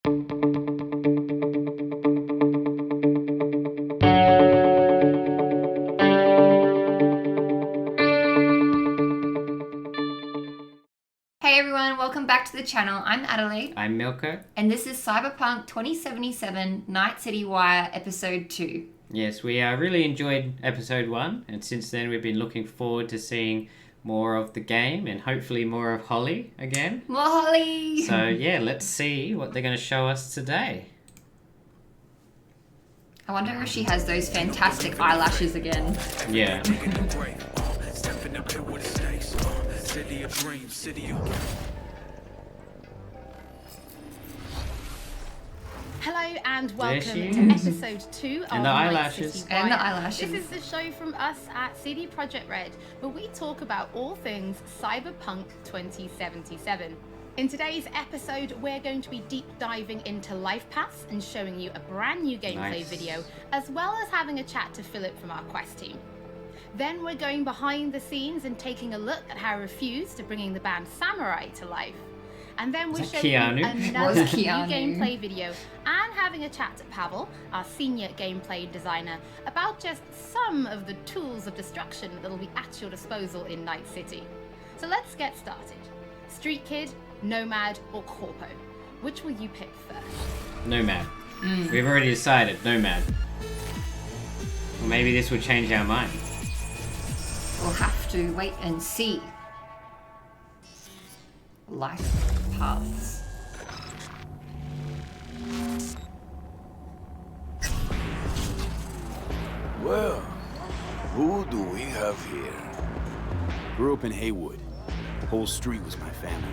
Hey everyone, welcome back to the channel. I'm Adelaide. I'm Mylko. And this is Cyberpunk 2077 Night City Wire Episode 2. Yes, we really enjoyed Episode 1, and since then we've been looking forward to seeing more of the game and hopefully more of Holly again. More Holly! So yeah, let's see what they're going to show us today. I wonder if she has those fantastic eyelashes again. Yeah. Hello and welcome to episode 2 of And the eyelashes. Night City Wire. And the eyelashes. This is the show from us at CD Projekt Red, where we talk about all things Cyberpunk 2077. In today's episode, we're going to be deep diving into life paths and showing you a brand new gameplay video, as well as having a chat to Philip from our quest team. Then we're going behind the scenes and taking a look at how Refused are bringing the band Samurai to life. And then we're showing you another new gameplay video and having a chat to Pavel, our senior gameplay designer, about just some of the tools of destruction that will be at your disposal in Night City. So let's get started. Street Kid, Nomad, or Corpo? Which will you pick first? Nomad. We've already decided, Nomad. Well, maybe this will change our mind. We'll have to wait and see. Life paths. Well, who do we have here? Grew up in Haywood. The whole street was my family.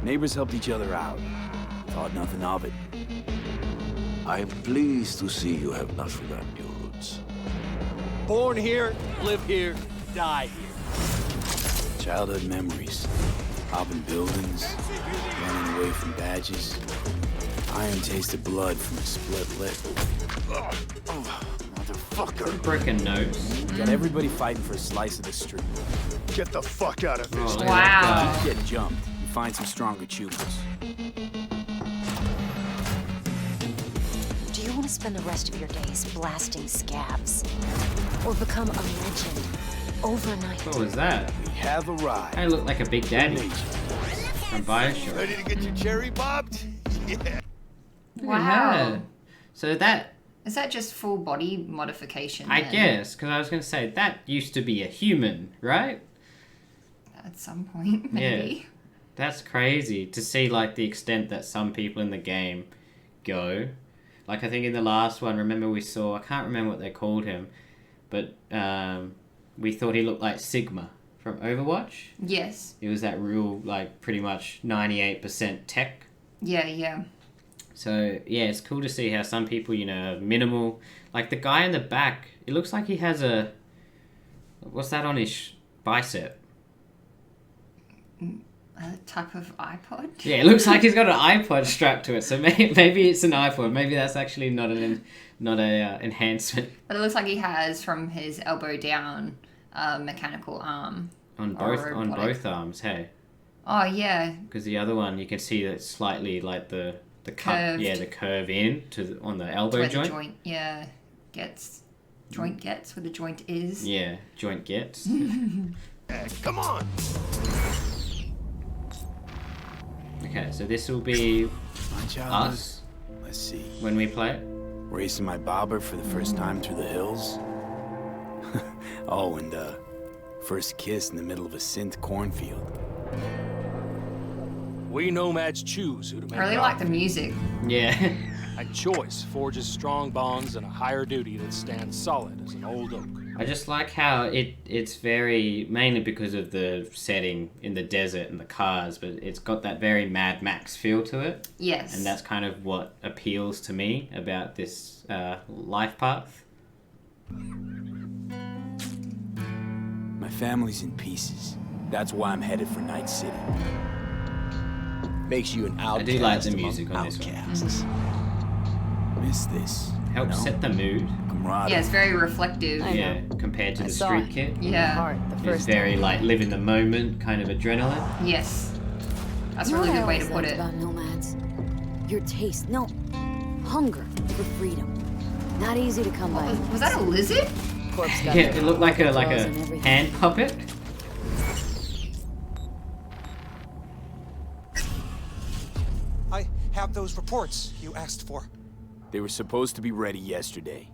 Neighbors helped each other out. Thought nothing of it. I'm pleased to see you have not forgotten your roots. Born here, live here, die here. Childhood memories. Hopping buildings, running away from badges. Iron tasted blood from a split lip. Motherfucker! Broken nose. Got everybody fighting for a slice of the street. Get the fuck out of Oh, this. look at Wow. that Get jumped and find some stronger choopers. Do you want to spend the rest of your days blasting scabs? Or become a legend overnight? guy. What was that? We have arrived. I look like a Big Daddy from Bioshock. Ready to get your cherry bobbed? Yeah. Wow. Yeah. So that, Is that just full body modification? I then? guess, because I was going to say, that used to be a human, right? At some point, maybe. Yeah. That's crazy to see, like, the extent that some people in the game go. Like, I think in the last one, remember we saw, I can't remember what they called him, but we thought he looked like Sigma from Overwatch. Yes. It was that real, like, pretty much 98% tech. Yeah. So, yeah, it's cool to see how some people, you know, have minimal... Like, the guy in the back, it looks like he has a... What's that on his bicep? A type of iPod? Yeah, it looks like he's got an iPod strapped to it, so maybe it's an iPod. Maybe that's actually not an enhancement. But it looks like he has, from his elbow down, a mechanical arm. On Or both arms, hey. Oh, yeah. Because the other one, you can see that slightly like the cut, Curved. yeah, the curve in on the elbow Where joint. the joint, yeah, gets. Joint gets where the joint is. Yeah, joint gets. Come on! Okay, so this will be My childhood. us Let's see. when we play it. Racing my bobber for the first time through the hills. Oh, and first kiss in the middle of a synth cornfield. We nomads choose who to make I really our like the music. Yeah. And choice forges strong bonds and a higher duty that stands solid as an old oak. I just like how it's very, mainly because of the setting in the desert and the cars, but it's got that very Mad Max feel to it. Yes. And that's kind of what appeals to me about this life path. My family's in pieces. That's why I'm headed for Night City. Makes you an outcast. I do like the among music on this one. outcasts. Miss this. Helps set the mood. Camaraderie. Yeah, it's very reflective. I Yeah, know. compared to I the saw street it. kid. In Yeah. my heart the It's first very time. like live in the moment kind of adrenaline. Yes. That's a You know really what good way I to always put liked it. about nomads? Your taste, no, hunger for freedom. Not easy to come by. Was that a lizard? Corpse got Yeah, it looked like a claws and everything. hand puppet. I have those reports you asked for. They were supposed to be ready yesterday.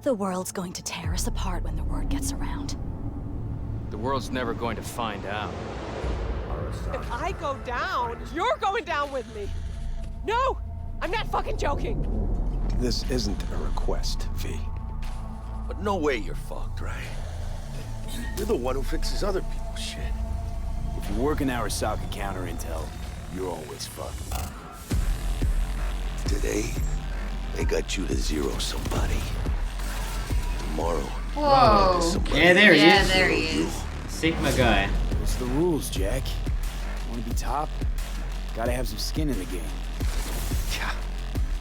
The world's going to tear us apart when the word gets around. The world's never going to find out. If I go down, you're going down with me. No! I'm not fucking joking. This isn't a request, V. But no way you're fucked, right? You're the one who fixes other people's shit. If you work in Arasaka counter intel, you're always fucked. Today, they got you to zero somebody. Tomorrow, Whoa. somebody Yeah, there he Yeah, is. there he is. Sigma guy. What's the rules, Jack? Want to be top? Gotta have some skin in the game. Yeah,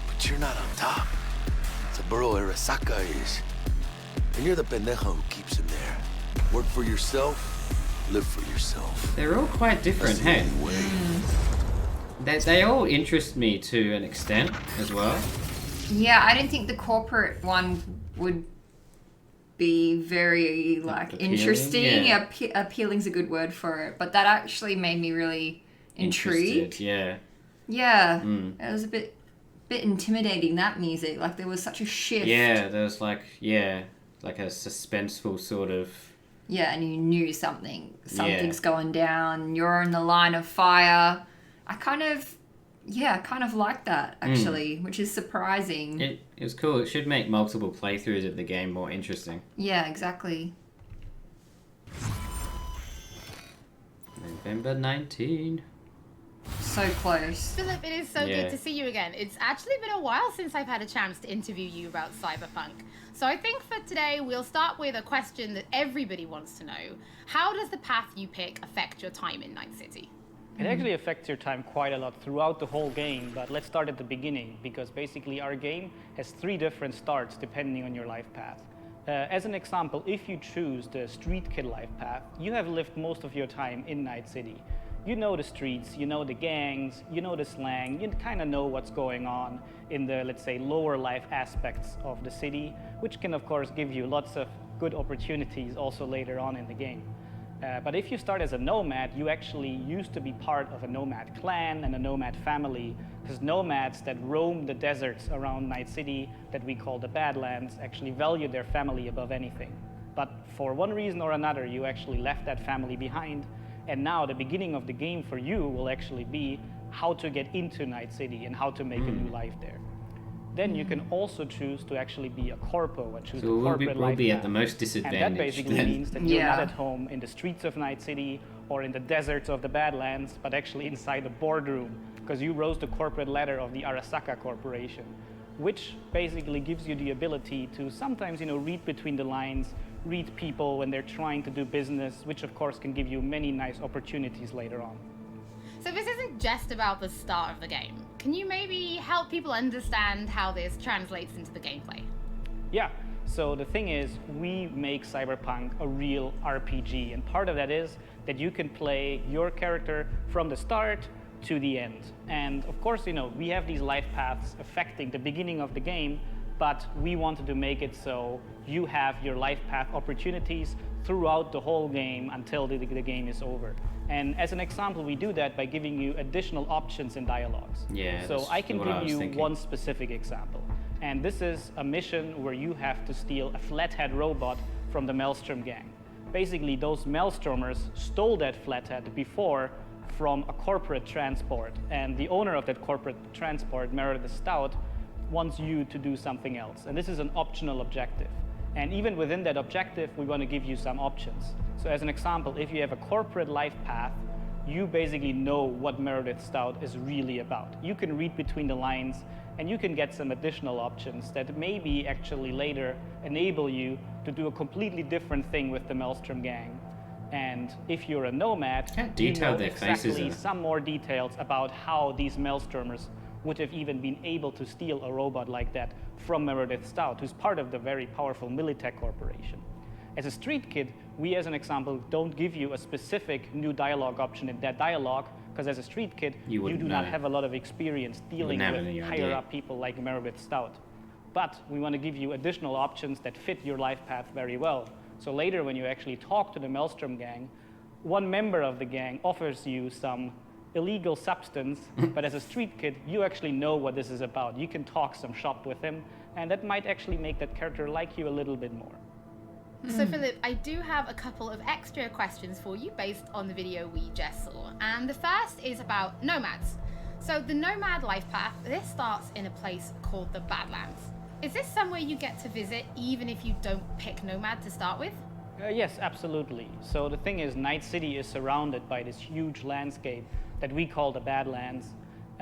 but you're not on top. Saburo Arasaka is. And you're the pendejo who keeps him there. Work for yourself, live for yourself. They're all quite different, hey? That's the only way. They all interest me to an extent as well. Yeah, I didn't think the corporate one would be very like Appealing, interesting. yeah. Appealing's a good word for it, but that actually made me really intrigued. Interested, yeah. Yeah, it was a bit intimidating, that music. Like there was such a shift. Yeah, there was like a suspenseful sort of. Yeah, and you knew something's going down. You're in the line of fire. I kind of like that actually, which is surprising. It was cool. It should make multiple playthroughs of the game more interesting. Yeah, exactly. November 19. So close. Philip, it is so Yeah. good to see you again. It's actually been a while since I've had a chance to interview you about Cyberpunk. So I think for today, we'll start with a question that everybody wants to know. How does the path you pick affect your time in Night City? It actually affects your time quite a lot throughout the whole game, but let's start at the beginning, because basically our game has 3 different starts depending on your life path. As an example, if you choose the street kid life path, you have lived most of your time in Night City. You know the streets, you know the gangs, you know the slang, you kind of know what's going on in the, let's say, lower life aspects of the city, which can of course give you lots of good opportunities also later on in the game. But if you start as a nomad, you actually used to be part of a nomad clan and a nomad family, because nomads that roam the deserts around Night City, that we call the Badlands, actually value their family above anything. But for one reason or another, you actually left that family behind, and now the beginning of the game for you will actually be how to get into Night City and how to make a new life there. Then you can also choose to actually be a corpo and choose a corporate life we'll be at path. the most disadvantaged. And that basically then. means that you're Yeah. not at home in the streets of Night City or in the deserts of the Badlands, but actually inside the boardroom, because you rose the corporate ladder of the Arasaka Corporation, which basically gives you the ability to sometimes, read between the lines, read people when they're trying to do business, which of course can give you many nice opportunities later on. So this isn't just about the start of the game. Can you maybe help people understand how this translates into the gameplay? Yeah, so the thing is, we make Cyberpunk a real RPG, and part of that is that you can play your character from the start to the end. And of course, we have these life paths affecting the beginning of the game, but we wanted to make it so you have your life path opportunities throughout the whole game until the game is over. And as an example, we do that by giving you additional options in dialogues. Yeah, so that's I can what I give was you thinking. one specific example. And this is a mission where you have to steal a flathead robot from the Maelstrom gang. Basically, those Maelstromers stole that flathead before from a corporate transport. And the owner of that corporate transport, Meredith Stout, wants you to do something else. And this is an optional objective. And even within that objective, we want to give you some options. So as an example, if you have a corporate life path, you basically know what Meredith Stout is really about. You can read between the lines, and you can get some additional options that maybe actually later enable you to do a completely different thing with the Maelstrom gang. And if you're a nomad, How you detailed know their faces exactly are. some more details about how these Maelstromers would have even been able to steal a robot like that from Meredith Stout, who's part of the very powerful Militech Corporation. As a street kid, we as an example don't give you a specific new dialogue option in that dialogue, because as a street kid, you do not have a lot of experience dealing with higher up people like Meredith Stout. But we want to give you additional options that fit your life path very well. So later when you actually talk to the Maelstrom gang, one member of the gang offers you some illegal substance, but as a street kid, you actually know what this is about. You can talk some shop with him, and that might actually make that character like you a little bit more. So Philip, I do have a couple of extra questions for you based on the video we just saw. And the first is about nomads. So the nomad life path, this starts in a place called the Badlands. Is this somewhere you get to visit even if you don't pick nomad to start with? Yes, absolutely. So the thing is, Night City is surrounded by this huge landscape that we call the Badlands,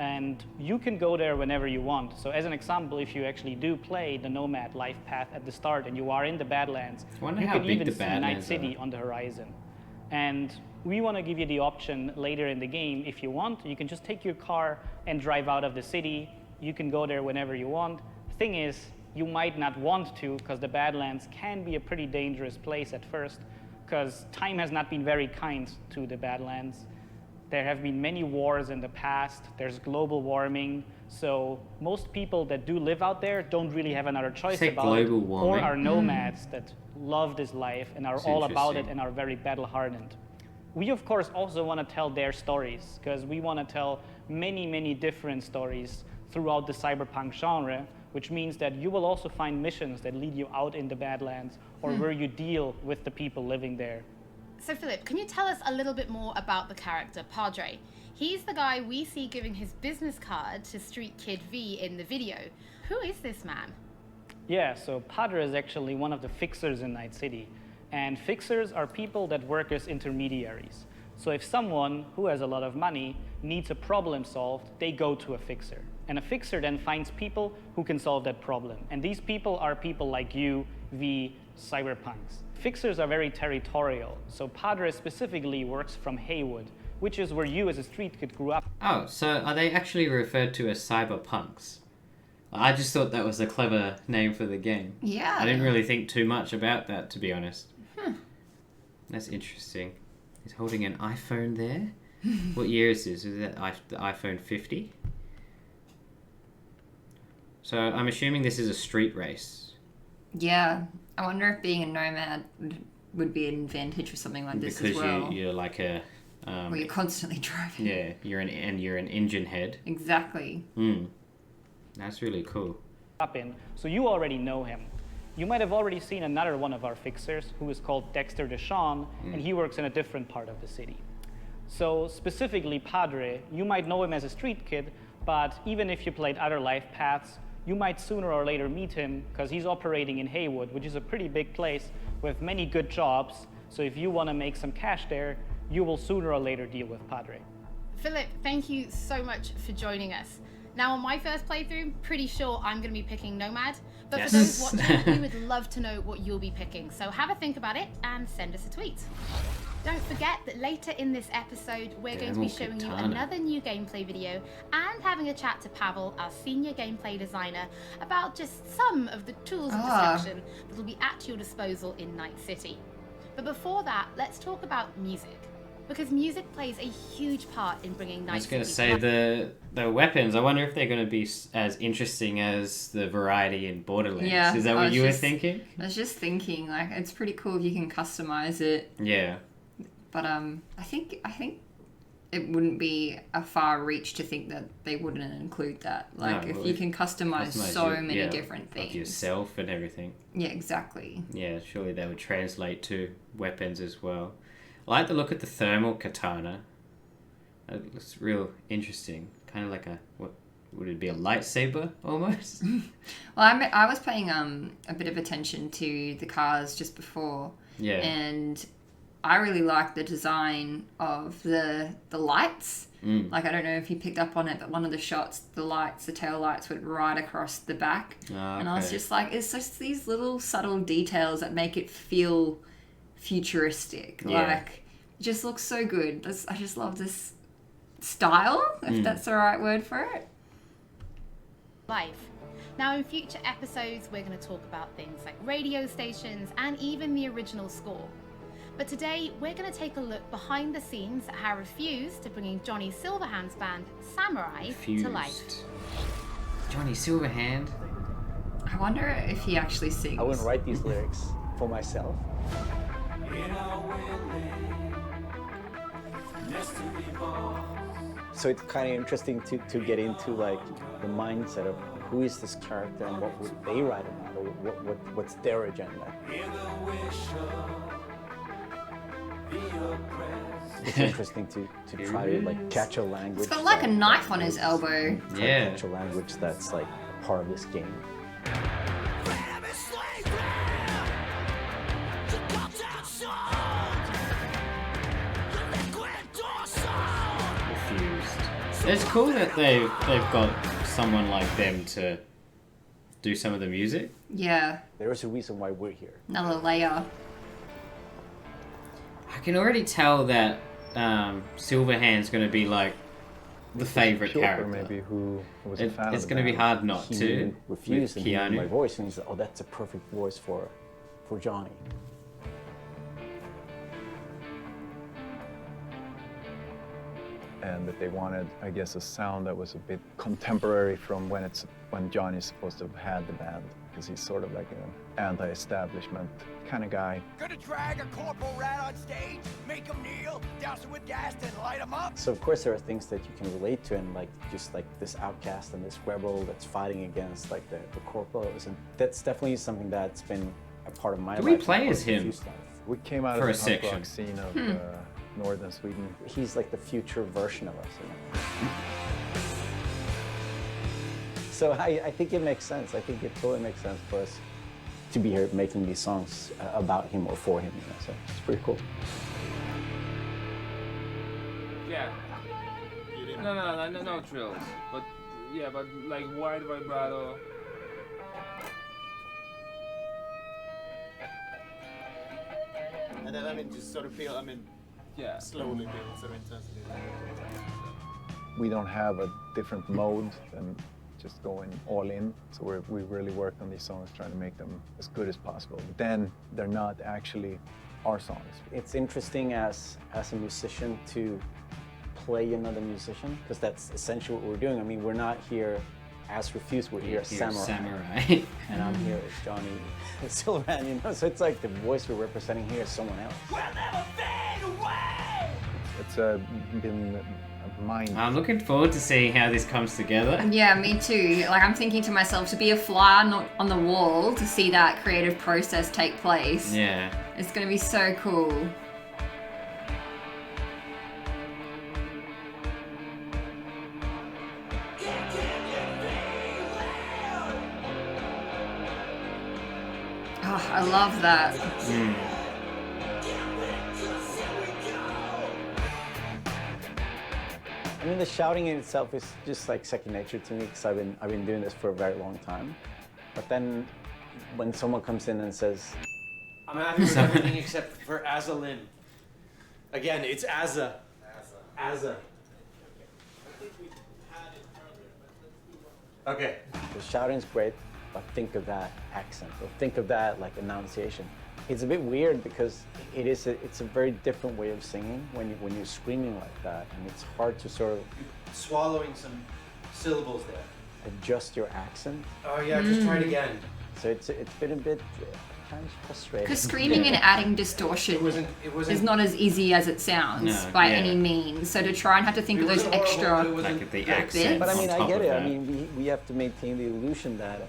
and you can go there whenever you want. So as an example, if you actually do play the Nomad life path at the start and you are in the Badlands, you can even see Night City on the horizon. And we want to give you the option later in the game, if you want, you can just take your car and drive out of the city. You can go there whenever you want. Thing is, you might not want to, because the Badlands can be a pretty dangerous place at first, because time has not been very kind to the Badlands. There have been many wars in the past. There's global warming. So most people that do live out there don't really have another choice about it, or are nomads that love this life and are all about it and are very battle hardened. We of course also want to tell their stories, because we want to tell many, many different stories throughout the cyberpunk genre, which means that you will also find missions that lead you out in the Badlands, or where you deal with the people living there. So Philip, can you tell us a little bit more about the character Padre? He's the guy we see giving his business card to Street Kid V in the video. Who is this man? Yeah, so Padre is actually one of the fixers in Night City. And fixers are people that work as intermediaries. So if someone who has a lot of money needs a problem solved, they go to a fixer. And a fixer then finds people who can solve that problem. And these people are people like you, V, cyberpunks. Fixers are very territorial. So Padre specifically works from Haywood, which is where you as a street kid grew up. Oh, so are they actually referred to as cyberpunks? I just thought that was a clever name for the game. Yeah. I didn't really think too much about that, to be honest. That's interesting. He's holding an iPhone there. What year is this? Is that the iPhone 50? So I'm assuming this is a street race. Yeah. I wonder if being a nomad would be an advantage for something like this as well. Because you're like a... well, you're constantly driving. Yeah, you're an engine head. Exactly. That's really cool. So you already know him. You might have already seen another one of our fixers who is called Dexter Deshawn, and he works in a different part of the city. So specifically Padre, you might know him as a street kid, but even if you played other life paths, you might sooner or later meet him because he's operating in Haywood, which is a pretty big place with many good jobs. So if you want to make some cash there, you will sooner or later deal with Padre. Philip, thank you so much for joining us. Now, on my first playthrough, pretty sure I'm going to be picking Nomad. But for those watching, we would love to know what you'll be picking. So have a think about it and send us a tweet. Don't forget that later in this episode, we're going to be showing you another new gameplay video and having a chat to Pavel, our senior gameplay designer, about just some of the tools of deception that will be at your disposal in Night City. But before that, let's talk about music. Because music plays a huge part in bringing Night City. I was going to say, the weapons, I wonder if they're going to be as interesting as the variety in Borderlands. Yeah, is that what you were thinking? I was just thinking, like, it's pretty cool if you can customize it. Yeah. But I think it wouldn't be a far reach to think that they wouldn't include that. Like, if you can customize so many different things. Like yourself and everything. Yeah, exactly. Yeah, surely that would translate to weapons as well. I like the look at the thermal katana. It looks real interesting. Kind of like what would it be, a lightsaber almost? Well, I was paying a bit of attention to the cars just before. Yeah. And I really like the design of the lights. Like, I don't know if you picked up on it, but one of the shots, the tail lights went right across the back. And I was just like, it's just these little subtle details that make it feel futuristic. Like, it just looks so good. I just love this style, if that's the right word for it. Life. Now, in future episodes, we're going to talk about things like radio stations and even the original score. But today, we're going to take a look behind the scenes at how Refused to bringing Johnny Silverhand's band, Samurai, to life. Johnny Silverhand. I wonder if he actually sings. I wouldn't write these lyrics for myself. So it's kind of interesting to get into like the mindset of who is this character and what would they write about, or what's their agenda. It's interesting to try to like catch a language. It's got like a knife on his elbow. Yeah. Catch a language that's like part of this game. It's cool that they've got someone like them to do some of the music. Yeah. There is a reason why we're here. Another layer. I can already tell that Silverhand's going to be like the favorite character. Maybe who was a fan It's of going to be hard not he to. refused with and he heard my Keanu. voice, and he said, "Oh, that's a perfect voice for Johnny." And that they wanted, I guess, a sound that was a bit contemporary from when Johnny's supposed to have had the band, because he's sort of like an anti-establishment kind of guy. Gonna drag a corporal rat on stage, make him kneel, douse him with gas, then light him up. So of course there are things that you can relate to, and like just like this outcast and this rebel that's fighting against like the corporals, and that's definitely something that's been a part of my life. Do we play as him? We came out For of a the punk section. rock scene of northern Sweden. He's like the future version of us. You know? So I think it makes sense. I think it totally makes sense for us to be here making these songs about him or for him. You know? So it's pretty cool. Yeah. No trills. But yeah, but like wide vibrato. And then just sort of feel, yeah, slowly build sort of intensity. We don't have a different mode than just going all in. So we really work on these songs, trying to make them as good as possible. But then they're not actually our songs. It's interesting as a musician to play another musician, because that's essentially what we're doing. I mean, we're not here as Refused, we're here as Samurai. And I'm here as Johnny Silverhand, you know? So it's like the voice we're representing here is someone else. We'll never fade away! It's been a mind. I'm looking forward to seeing how this comes together. Yeah, me too. Like, I'm thinking to myself, to be a fly on the wall to see that creative process take place. Yeah. It's going to be so cool. Oh, I love that. I mean, the shouting in itself is just like second nature to me, because I've been doing this for a very long time. But then when someone comes in and says, I'm happy with everything except for Azalin. Again, it's Azza. Azza. Okay. the shouting's great, but think of that accent, or think of that like enunciation. It's a bit weird because it's a very different way of singing when you're screaming like that, and it's hard to sort of swallowing some syllables there. Adjust your accent. Oh yeah, just try it again. So it's been a bit kind of frustrating. Because screaming and adding distortion is not as easy as it sounds by any means. So to try and have to think of those extra bits. But I mean, I get it. I mean, we have to maintain the illusion that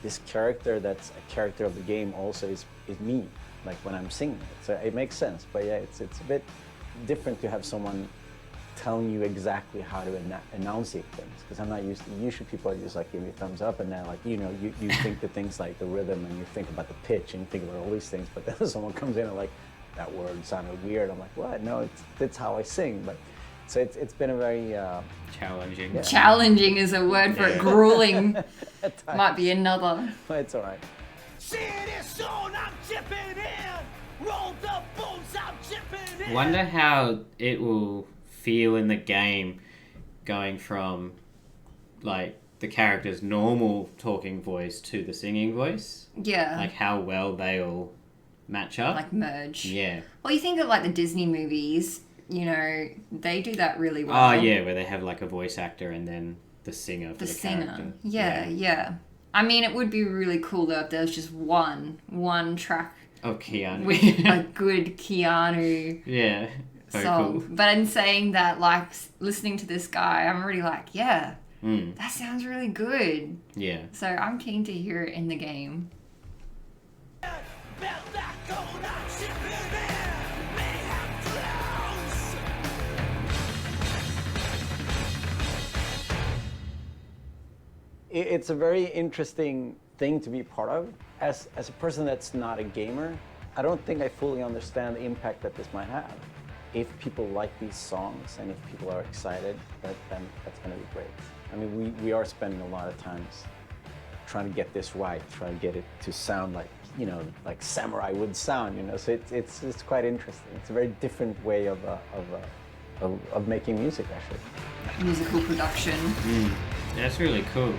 this character that's a character of the game also is me, like when I'm singing it. So it makes sense. But yeah, it's a bit different to have someone telling you exactly how to enunciate things, because I'm not used to, usually people are just like give me a thumbs up, and then like, you know, you think the things like the rhythm, and you think about the pitch, and you think about all these things, but then someone comes in and like, that word sounded weird. I'm like, what? No, that's how I sing. But so it's been a very challenging. Yeah. Challenging is a word for it. Grueling might be another. But it's all right. Wonder how it will feel in the game, going from like the character's normal talking voice to the singing voice. Yeah. Like how well they all match up. Like merge. Yeah. Well, you think of like the Disney movies, you know, they do that really well. Oh, yeah, where they have like a voice actor and then the singer for the character. Yeah. I mean, it would be really cool though if there was just one track of Keanu. with a good Keanu song. Cool. But in saying that, like, listening to this guy, I'm already like, yeah, that sounds really good. Yeah. So I'm keen to hear it in the game. It's a very interesting thing to be part of. As a person that's not a gamer, I don't think I fully understand the impact that this might have. If people like these songs and if people are excited, then that's going to be great. I mean, we are spending a lot of times trying to get this right, trying to get it to sound like, you know, like samurai would sound, you know. So it's quite interesting. It's a very different way of making music, actually. Musical production. That's really cool.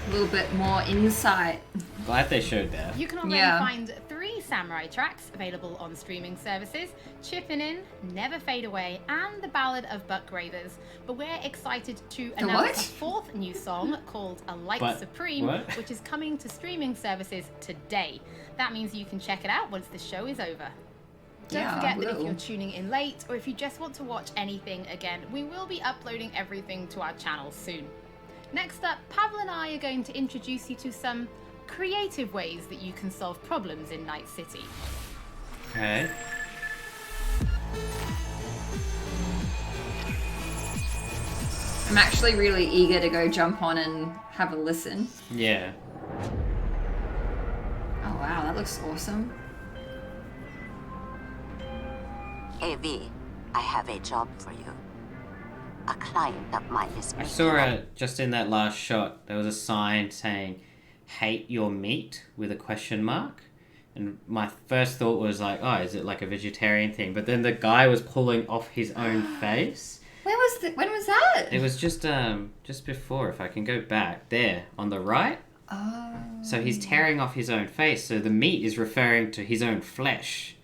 A little bit more insight. Glad they showed that. You can already find 3 samurai tracks available on streaming services: Chippin' In, Never Fade Away, and The Ballad of Buck Ravers. But we're excited to announce a 4th new song called A Light Supreme, which is coming to streaming services today. That means you can check it out once the show is over. Don't forget that if you're tuning in late, or if you just want to watch anything again, we will be uploading everything to our channel soon. Next up, Pavel and I are going to introduce you to some creative ways that you can solve problems in Night City. Okay. I'm actually really eager to go jump on and have a listen. Yeah. Oh wow, that looks awesome. AV, I have a job for you. A client of mine is I saw just in that last shot, there was a sign saying, "Hate your meat," with a question mark. And my first thought was like, oh, is it like a vegetarian thing? But then the guy was pulling off his own face. When was that? It was just before, if I can go back, there, on the right. Oh. So he's tearing off his own face, so the meat is referring to his own flesh.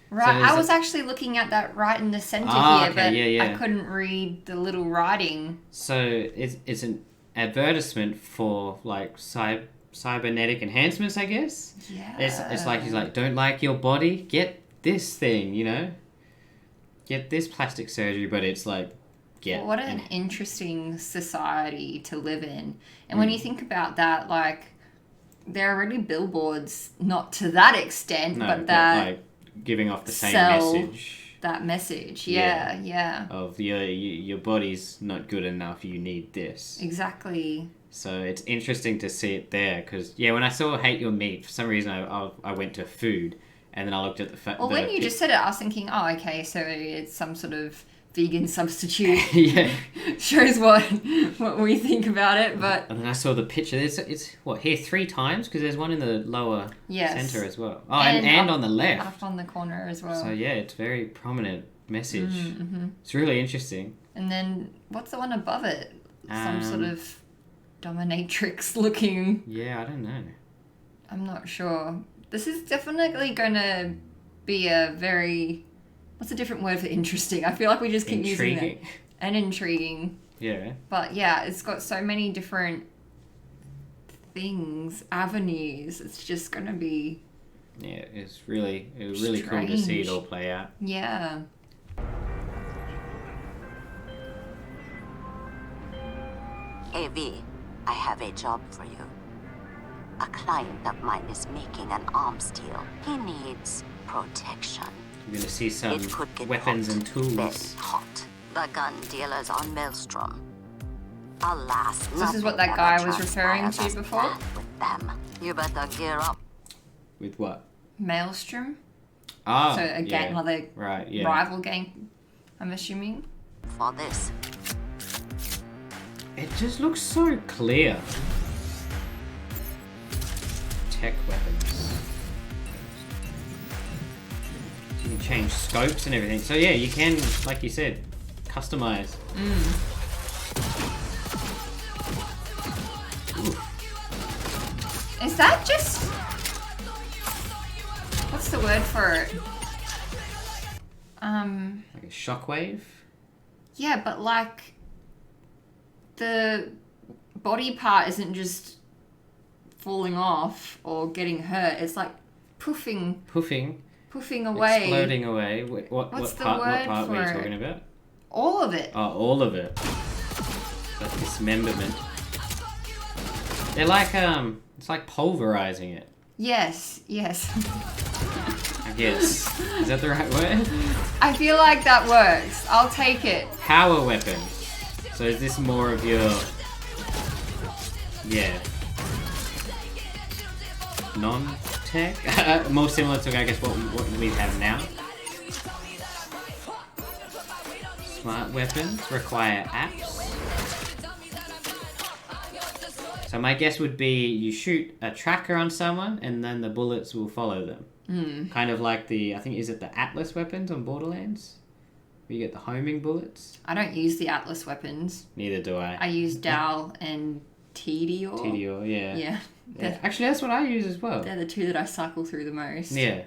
Right, I was actually looking at that right in the center here, but I couldn't read the little writing. So it's an advertisement for like cybernetic enhancements, I guess. Yeah. It's like he's like, don't like your body, get this thing, you know, get this plastic surgery, but it's like what an interesting society to live in. And when you think about that, like there are already billboards, not to that extent, but that like giving off the same message. That message, yeah. Of your body's not good enough, you need this. Exactly. So it's interesting to see it there, because when I saw "hate your meat," for some reason I went to food, and then I looked at the Well, when you just said it, I was thinking, oh, okay, so it's some sort of vegan substitute. Yeah. Shows what we think about it, but... And then I saw the picture. It's what, here 3 times? Because there's one in the lower center as well. Oh, and on the left. Up on the corner as well. So yeah, it's very prominent message. Mm-hmm. It's really interesting. And then, what's the one above it? Some sort of dominatrix looking... Yeah, I don't know. I'm not sure. This is definitely going to be a very... What's a different word for interesting? I feel like we just keep using that. And intriguing. Yeah. But yeah, it's got so many different things, avenues. It's just going to be... Yeah, it was really cool to see it all play out. Yeah. AV, I have a job for you. A client of mine is making an arms deal. He needs protection. You're going to see some weapons and tools. Very hot. The gun dealers on Maelstrom. Alas, this is what that guy was referring to before? With them. You better gear up. With what? Maelstrom. Ah, so a gang, another rival gang, I'm assuming. For this. It just looks so clear. Tech weapons. You can change scopes and everything. So yeah, you can, like you said, customize. Is that just... What's the word for it? Like a shockwave? Yeah, but like... The body part isn't just falling off or getting hurt. It's like poofing away. Exploding away. What What's the part word were you for talking it? about? All of it. Oh, all of it. Like dismemberment. They're like, it's like pulverizing it. Yes. I guess. Is that the right word? I feel like that works. I'll take it. Power weapon. So is this more of your... Yeah. Non-tech? More similar to, I guess, what we have now. Smart weapons require apps. So my guess would be you shoot a tracker on someone and then the bullets will follow them. Kind of like the, I think, is it the Atlas weapons on Borderlands? Where you get the homing bullets? I don't use the Atlas weapons. Neither do I. I use Dal and Tedior. Tedior, yeah. Yeah. Actually, that's what I use as well. They're the two that I cycle through the most. Yeah.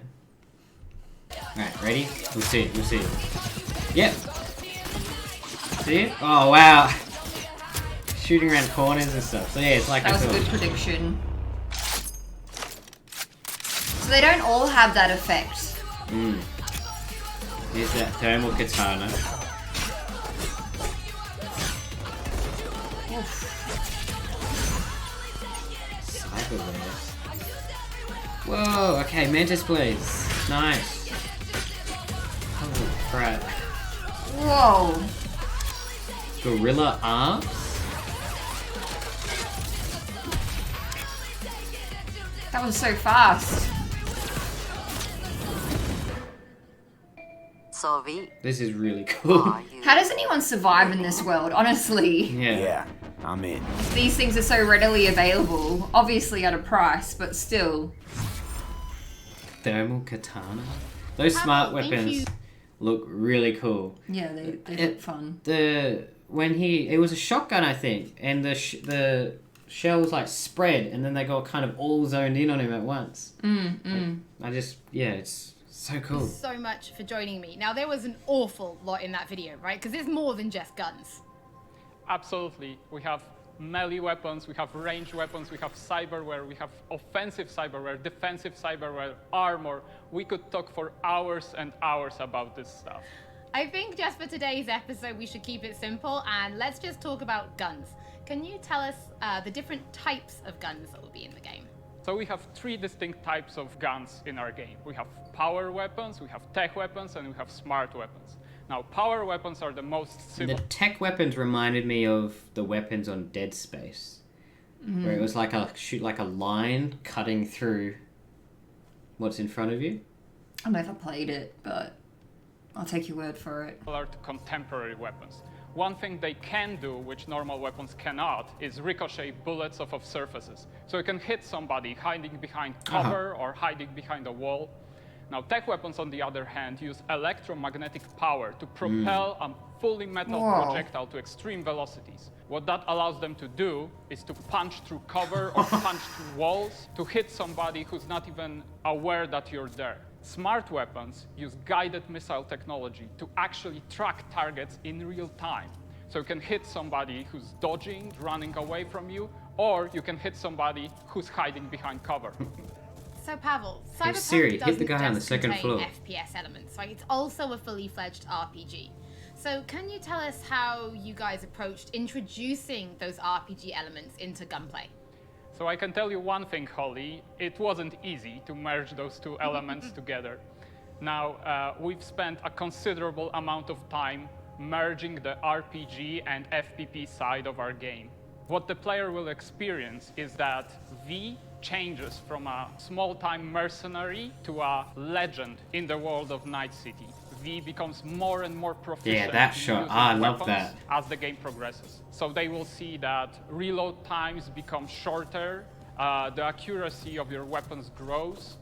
Alright, ready? We'll see it. Yep. See it? Oh, wow. Shooting around corners and stuff. So yeah, it's like that was a good prediction. So they don't all have that effect. Here's that thermal katana. Cyberware. Whoa, okay, mantis blades. Nice. Holy crap. Whoa. Gorilla arms? That was so fast. This is really cool. How does anyone survive in this world, honestly? Yeah, I'm in. These things are so readily available, obviously at a price, but still. Thermal katana? Those smart weapons look really cool. Yeah, they look fun. It was a shotgun, I think, and the shells like spread and then they got kind of all zoned in on him at once. It's so cool. Thank you so much for joining me. Now, there was an awful lot in that video, right? Because it's more than just guns. Absolutely. We have melee weapons, we have ranged weapons, we have cyberware, we have offensive cyberware, defensive cyberware, armor. We could talk for hours and hours about this stuff. I think just for today's episode, we should keep it simple and let's just talk about guns. Can you tell us the different types of guns that will be in the game? So we have three distinct types of guns in our game. We have power weapons, we have tech weapons, and we have smart weapons. Now, power weapons are the most simple. The tech weapons reminded me of the weapons on Dead Space, where it was like a line cutting through what's in front of you. I've never played it, but I'll take your word for it. Are contemporary weapons. One thing they can do, which normal weapons cannot, is ricochet bullets off of surfaces. So you can hit somebody hiding behind cover or hiding behind a wall. Now, tech weapons, on the other hand, use electromagnetic power to propel a fully metal projectile to extreme velocities. What that allows them to do is to punch through cover or punch through walls to hit somebody who's not even aware that you're there. Smart weapons use guided missile technology to actually track targets in real time. So you can hit somebody who's dodging, running away from you, or you can hit somebody who's hiding behind cover. So Pavel, Hey Siri, Cyberpunk hit the doesn't guy on the just second contain floor. FPS elements, right? It's also a fully fledged RPG. So can you tell us how you guys approached introducing those RPG elements into gunplay? So I can tell you one thing, Holly, it wasn't easy to merge those two elements together. Now, we've spent a considerable amount of time merging the RPG and FPP side of our game. What the player will experience is that V changes from a small-time mercenary to a legend in the world of Night City. V becomes more and more proficient. Yeah, that shot. I love that. As the game progresses. So they will see that reload times become shorter, the accuracy of your weapons grows,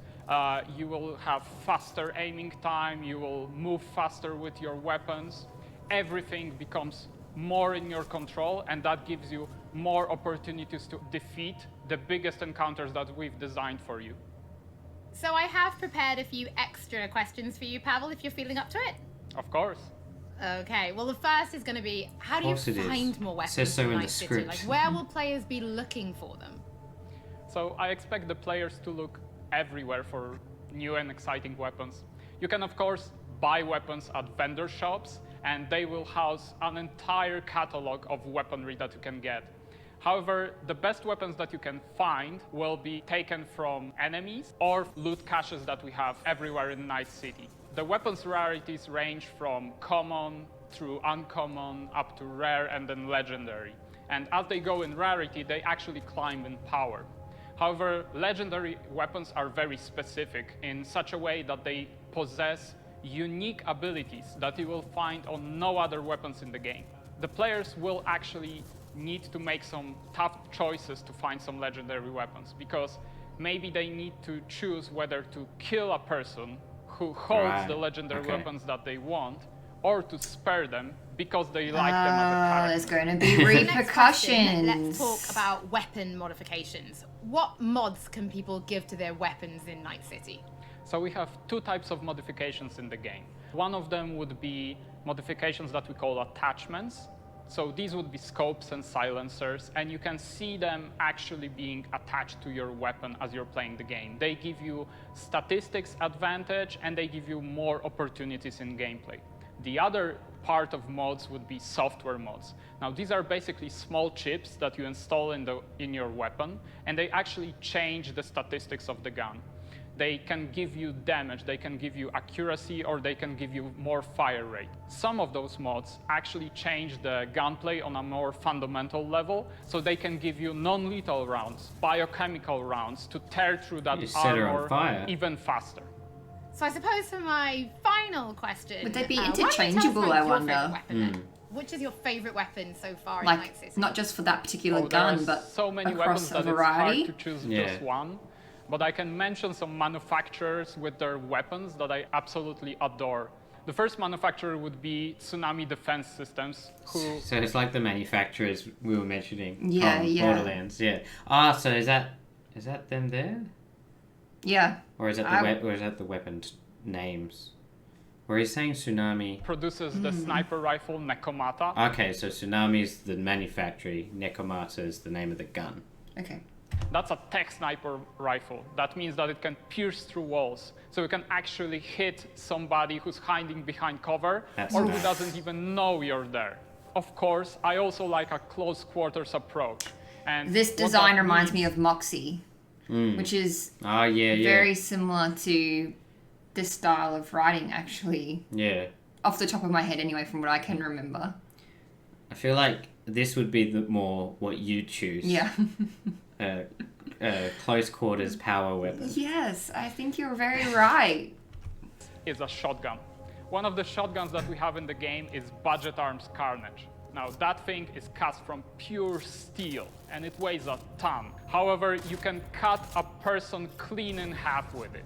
you will have faster aiming time, you will move faster with your weapons. Everything becomes more in your control, and that gives you more opportunities to defeat the biggest encounters that we've designed for you. So I have prepared a few extra questions for you, Pavel, if you're feeling up to it. Of course. Okay, well the first is going to be, how do you find more weapons says so in the Night City? script. Like, where will players be looking for them? So I expect the players to look everywhere for new and exciting weapons. You can, of course, buy weapons at vendor shops, and they will house an entire catalog of weaponry that you can get. However, the best weapons that you can find will be taken from enemies or loot caches that we have everywhere in Night City. The weapons rarities range from common through uncommon up to rare and then legendary. And as they go in rarity, they actually climb in power. However, legendary weapons are very specific in such a way that they possess unique abilities that you will find on no other weapons in the game. The players will actually need to make some tough choices to find some legendary weapons, because maybe they need to choose whether to kill a person who holds the legendary weapons that they want, or to spare them because they like them as a character. There's going to be repercussions. Let's talk about weapon modifications. What mods can people give to their weapons in Night City? So we have two types of modifications in the game. One of them would be modifications that we call attachments. So these would be scopes and silencers, and you can see them actually being attached to your weapon as you're playing the game. They give you statistics advantage, and they give you more opportunities in gameplay. The other part of mods would be software mods. Now, these are basically small chips that you install in your weapon, and they actually change the statistics of the gun. They can give you damage, they can give you accuracy, or they can give you more fire rate. Some of those mods actually change the gunplay on a more fundamental level, so they can give you non-lethal rounds, biochemical rounds, to tear through that armor even faster. So I suppose for my final question... Would they be interchangeable, I wonder? Which is your favorite weapon so far in Like, Night City? not just for that particular gun, but so many across weapons a that variety? it's hard to choose just one. But I can mention some manufacturers with their weapons that I absolutely adore. The first manufacturer would be Tsunami Defense Systems, who... So it's like the manufacturers we were mentioning from Borderlands, so is that them there? Yeah. Or is that the weapon names? Where he's saying Tsunami produces the sniper rifle Nekomata. Okay, so Tsunami is the manufacturer, Nekomata is the name of the gun. Okay. That's a tech sniper rifle. That means that it can pierce through walls. So you can actually hit somebody who's hiding behind cover who doesn't even know you're there. Of course, I also like a close quarters approach. And this design reminds me of Moxie, which is very similar to this style of writing, actually. Yeah. Off the top of my head, anyway, from what I can remember. I feel like this would be more what you choose. Yeah. Close quarters power weapon. Yes, I think you're very right. Is a shotgun. One of the shotguns that we have in the game is Budget Arms Carnage. Now, that thing is cast from pure steel, and it weighs a ton. However, you can cut a person clean in half with it.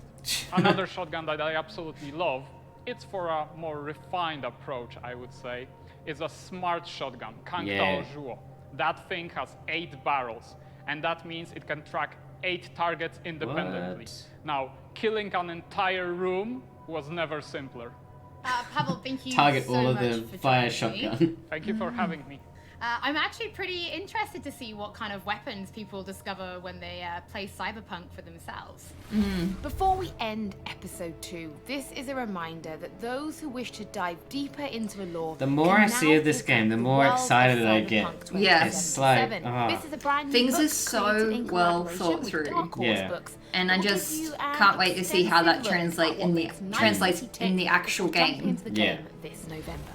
Another shotgun that I absolutely love, it's for a more refined approach, I would say, is a smart shotgun, Kangtao Zhuo. That thing has 8 barrels, and that means it can track 8 targets independently. Now, killing an entire room was never simpler. Pavel, thank you Target so all of much the for fire joining me. shotgun. Thank you for having me. I'm actually pretty interested to see what kind of weapons people discover when they play Cyberpunk for themselves. Before we end episode 2, this is a reminder that those who wish to dive deeper into the lore... The more I see of this game, the more excited I get. Yeah. It's like, This is a brand new things book are so well thought through. And I just can't wait to see how that translates in the actual game. This November.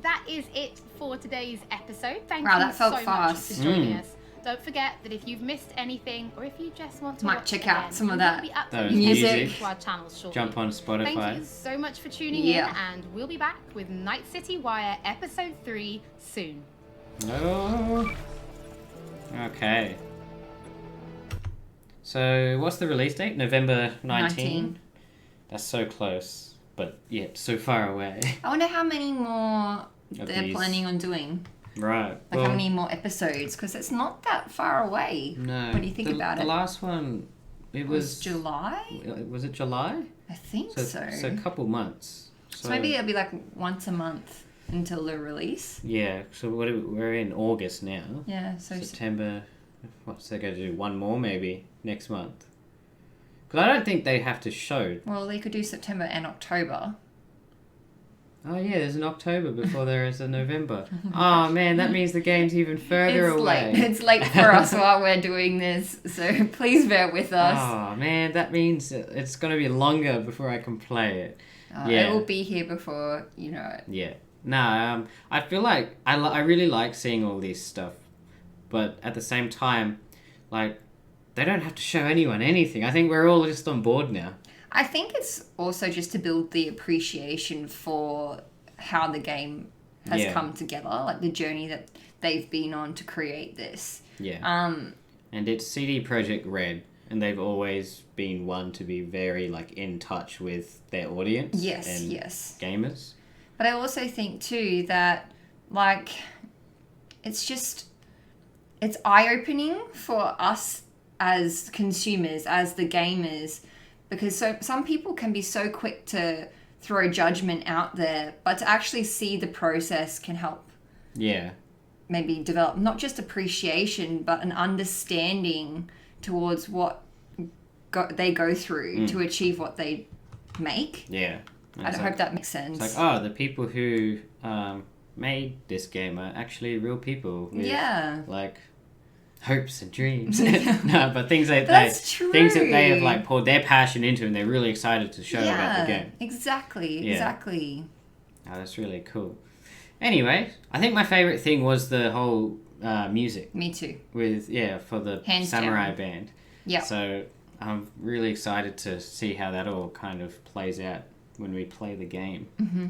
That is it for today's episode. Thank Wow, you that felt so fast. much for joining us. Don't forget that if you've missed anything, or if you just want to Might watch check again, out some of we that will be uploading Those music. to our channels shortly. Jump on Spotify. Thank you so much for tuning in, and we'll be back with Night City Wire Episode 3 soon. Oh. Okay. So, what's the release date? November 19? That's so close, but yet so far away. I wonder how many more Of they're these. planning on doing. Right. Like how many more episodes? Because it's not that far away. No. When you think about it. The last one, it was July? Was it July? I think so. So a couple months. So maybe it'll be like once a month until the release. Yeah. So we're in August now. Yeah. So September. What's they going to do? One more maybe next month. Because I don't think they have to show. Well, they could do September and October. Oh yeah, there's an October before there is a November. Oh man, that means the game's even further away. It's late for us while we're doing this, so please bear with us. Oh man, that means it's going to be longer before I can play it. It will be here before you know it. Yeah. No, I feel like I really like seeing all this stuff, but at the same time, like, they don't have to show anyone anything. I think we're all just on board now. I think it's also just to build the appreciation for how the game has come together, like the journey that they've been on to create this. Yeah. And it's CD Projekt Red, and they've always been one to be very like in touch with their audience. Yes, and yes. Gamers. But I also think too that like it's eye-opening for us as consumers, as the gamers, because some people can be so quick to throw judgment out there, but to actually see the process can help. Yeah. Maybe develop not just appreciation, but an understanding towards what they go through to achieve what they make. Yeah. I hope that makes sense. It's like, the people who made this game are actually real people with like hopes and dreams. No, but things that they have like poured their passion into, and they're really excited to show about the game. Exactly. Oh, that's really cool. Anyway, I think my favorite thing was the whole music. Me too. With for the samurai band. Yeah. So I'm really excited to see how that all kind of plays out when we play the game. Mm-hmm.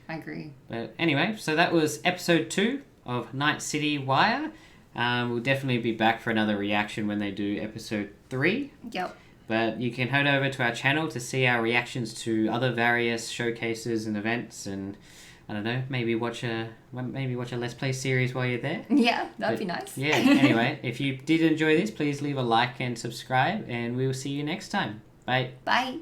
I agree. But anyway, so that was episode 2 of Night City Wire. We'll definitely be back for another reaction when they do episode 3. Yep. But you can head over to our channel to see our reactions to other various showcases and events, and I don't know, maybe watch a Let's Play series while you're there. Yeah, that'd be nice. Yeah. Anyway, if you did enjoy this, please leave a like and subscribe, and we will see you next time. Bye. Bye.